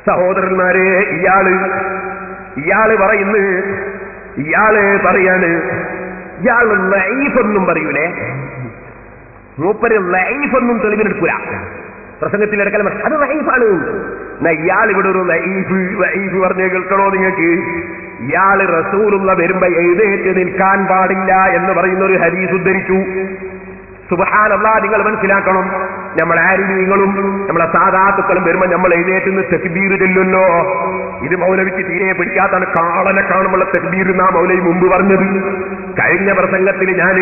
സഹോദരന്മാരെ, ഇയാള് പറയാണ്, ഇയാള് ലൈഫൊന്നും പറയൂലേ, മൂപ്പര് ലൈഫൊന്നും തെളിവിനെടുക്കൂല. പ്രസംഗത്തിലെടുക്കൽ അത് ലൈഫാണ്. ഇയാൾ ഇവിടെ ഒരു ലൈഫ് പറഞ്ഞ് കേൾക്കണോ നിങ്ങൾക്ക്? ഇയാള് റസൂലുള്ള വരുമ്പോ എഴുന്നേറ്റ് നിൽക്കാൻ പാടില്ല എന്ന് പറയുന്ന ഒരു ഹദീസ് ഉദ്ധരിച്ചു. സുബ്ഹാനല്ലാഹ്, നിങ്ങൾ മനസ്സിലാക്കണം, നമ്മൾ ആരിങ്ങളും നമ്മളെ സാദാത്തുക്കളും വരുമ്പോ നമ്മൾ എഴുന്നേറ്റ് തക്ബീർ ചൊല്ലുമല്ലോ. ഇത് മൗലവിക്ക് തീരെ പിടിക്കാത്താണ്. കാളനെ കാണുമ്പോൾ തക്ബീർ എന്നാ മൗലവി മുമ്പ് പറഞ്ഞത്. കഴിഞ്ഞ പ്രസംഗത്തിൽ ഞാൻ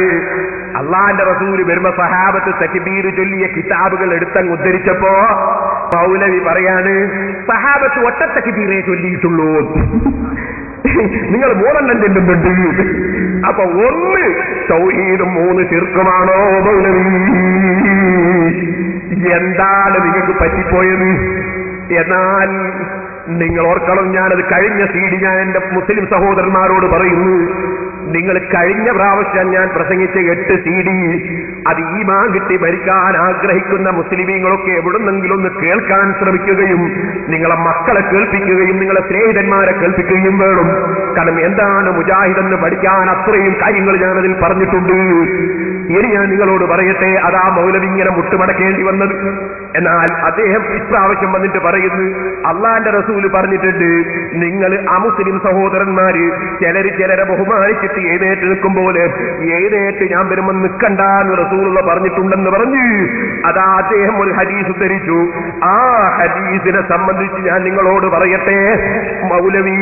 അള്ളാന്റെ റസൂല് വരുമ്പോ സഹാബത്ത് തക്ബീർ ചൊല്ലിയ കിതാബുകൾ എടുത്തങ്ങ് ഉദ്ധരിച്ചപ്പോ മൗലവി പറയാണ്, സഹാബത്ത് ഒറ്റ തക്ബീറേ ചൊല്ലിയിട്ടുള്ളൂ, നിങ്ങൾ 3 ചെല്ലുന്നുണ്ട്. അപ്പൊ 1 തൗഹീദും 3 ശിർക്കുമാണോ മൗലവി? എന്താണ് നിങ്ങൾക്ക് പറ്റിപ്പോയത്? എന്നാൽ നിങ്ങൾ ഓർക്കണം, ഞാനത് കഴിഞ്ഞ സീഡി ഞാൻ എന്റെ മുസ്ലിം സഹോദരന്മാരോട് പറയുന്നു, നിങ്ങൾ കഴിഞ്ഞ പ്രാവശ്യം ഞാൻ പ്രസംഗിച്ച 8 CD അത് ഈമാൻ കിട്ടി ഭരിക്കാൻ ആഗ്രഹിക്കുന്ന മുസ്ലിമീങ്ങളൊക്കെ എവിടുന്നെങ്കിലും ഒന്ന് കേൾക്കാൻ ശ്രമിക്കുകയും നിങ്ങളെ മക്കളെ കേൾപ്പിക്കുകയും നിങ്ങളെ സ്നേഹിതന്മാരെ കേൾപ്പിക്കുകയും വേണം. കാരണം എന്താണ് മുജാഹിദെന്ന് പഠിക്കാൻ അത്രയും കാര്യങ്ങൾ ഞാനതിൽ പറഞ്ഞിട്ടുണ്ട്. ഇനി ഞാൻ നിങ്ങളോട് പറയട്ടെ, അതാ മൗലവി ഇങ്ങനെ മുട്ടുമടക്കേണ്ടി വന്നത്. എന്നാൽ അദ്ദേഹം ഇപ്രാവശ്യം വന്നിട്ട് പറയുന്നു, അള്ളാന്റെ റസൂല് പറഞ്ഞിട്ടുണ്ട്, നിങ്ങൾ അമുസ്ലിം സഹോദരന്മാര് ചിലരെ ബഹുമാനിച്ചിട്ട് എഴുന്നേറ്റ് നിൽക്കുമ്പോൾ എഴുന്നേറ്റ് ഞാൻ വരുമ്പോൾ നിൽക്കണ്ടെന്ന് റസൂലുള്ള പറഞ്ഞിട്ടുണ്ടെന്ന് പറഞ്ഞു. അതാ അദ്ദേഹം ഒരു ഹദീസ് ഉദ്ധരിച്ചു. ആ ഹദീസിനെ സംബന്ധിച്ച് ഞാൻ നിങ്ങളോട് പറയട്ടെ, മൗലവി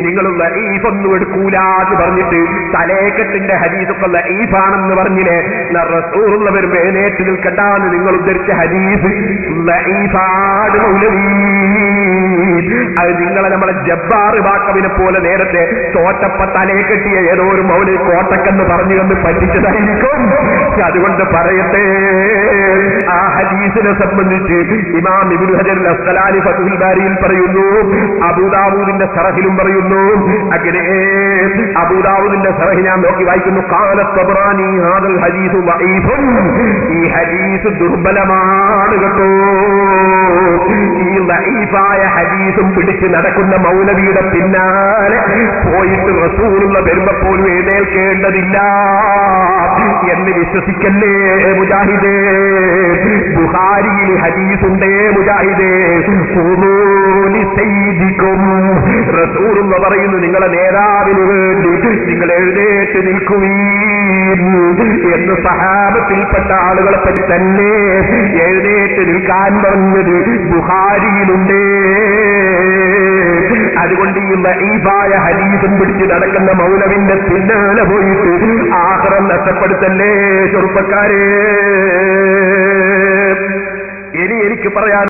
നിങ്ങൾ ലഈഫൊന്നും എടുക്കൂല എന്ന് പറഞ്ഞിട്ട് തലേക്കെട്ടിന്റെ ഹദീസൊക്കെ ലഈഫാണെന്ന് പറഞ്ഞില്ലേ, റസൂലുള്ള വരുമ്പോ എഴുന്നേറ്റ് നിൽക്കണ്ടെന്ന് നിങ്ങൾ ഉദ്ധരിച്ച ഹദീസ് ലഈഫാണ് മൗലവി. അത് നിങ്ങളെ നമ്മളെ ജബ്ബാർ ബാക്കവിനെ പോലെ നേരത്തെ തോറ്റപ്പ തലേ കെട്ടിയ ഏതോ ഒരു മൗലവി കോട്ടക്കെന്ന് പറഞ്ഞു കണ്ട് പറ്റിച്ചതായിരിക്കും. അതുകൊണ്ട് പറയട്ടെ, ആ ഹദീസിനെ സംബന്ധിച്ച് ഇമാം ഇബ്നു ഹജർ അസ്ഖലാനി ഫത്ഹുൽ ബാരിയിൽ പറയുന്നു, അബൂദാവൂദിന്റെ ശറഹിലും പറയുന്നു. അങ്ങനെ അബൂദാവൂദിന്റെ ശറഹ് ഞാൻ നോക്കി വായിക്കുന്നു, ഖാല തബ്റാനി ഹാദൽ ഹദീസു ദഈഫുൻ, ഈ ഹദീസ് ദുർബലമാണ് കേട്ടോ. ഈ ദഈഫായ ഹദീസും പിടിച്ച് നടക്കുന്ന മൗലവിയുടെ പിന്നാലെ പോയിട്ട് റസൂലുള്ള വരുമ്പോ പോലും എഴുന്നേൽക്കേണ്ടതില്ല എന്ന് വിശ്വസിക്കല്ലേ മുജാഹിദേ. ബുഖാരിയിൽ ഹദീസുണ്ടേ മുജാഹിദേ, റസൂലുള്ള പറയുന്നു, നിങ്ങളെ നേതാവിന് വേണ്ടി നിങ്ങൾ എഴുന്നേറ്റ് നിൽക്കുവീൻ എന്ന് സഹാബത്തിൽപ്പെട്ട ആളുകളെ പറ്റി തന്നെ എഴുന്നേറ്റ് നിൽക്കാൻ പറഞ്ഞത് ബുഖാരിയിലുണ്ടേ. അതുകൊണ്ട് ഈ ദഈഫായ ഹദീസും പിടിച്ച് നടക്കുന്ന മൗലവിന്റെ പിന്നാലെ പോയിട്ട് ആഖിറം നഷ്ടപ്പെടുത്തല്ലേ ചെറുപ്പക്കാരെ. ഇനി എനിക്ക് പറയാൻ